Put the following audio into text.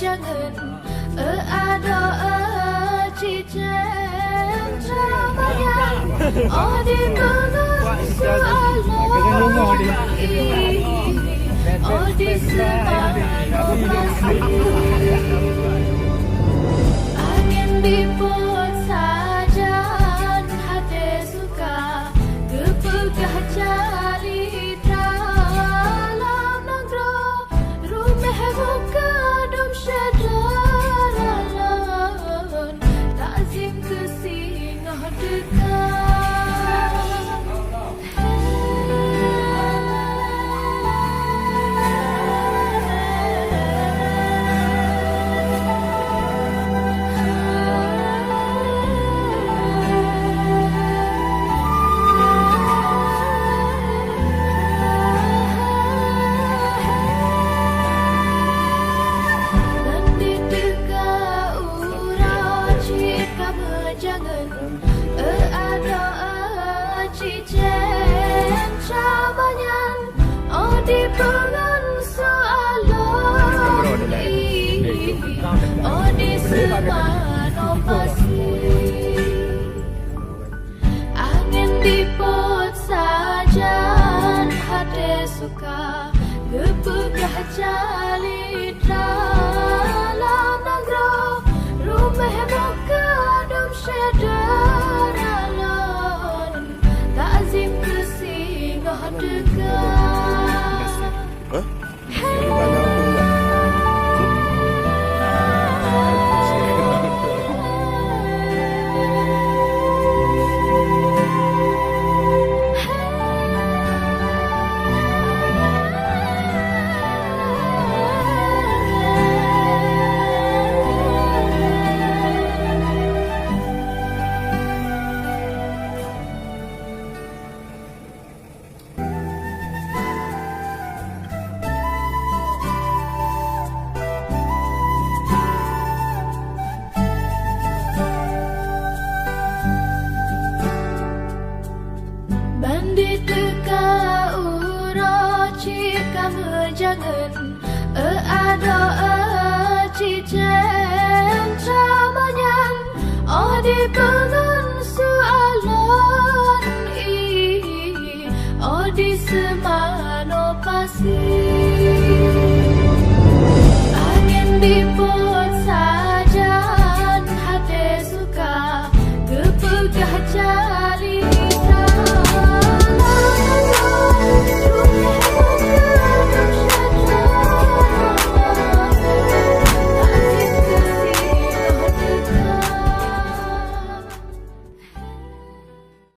jangan ada cincin ramai oh di mana soalan oh di semana angin dipun sajan hati suka kepegah cari dalam negara rumah buka dom syadaran takzim ke singgah dekat jangan ada cincin cabanyan oh di pengan soalan oh di semana pasir angin dipot sajan hati suka kepegah jali dalam negara rumah buka dom syadaran takzim ke singgah dekat bandit dekat ura cika jangan ada cincin cabanyan oh di pengan soalan oh di semana pasir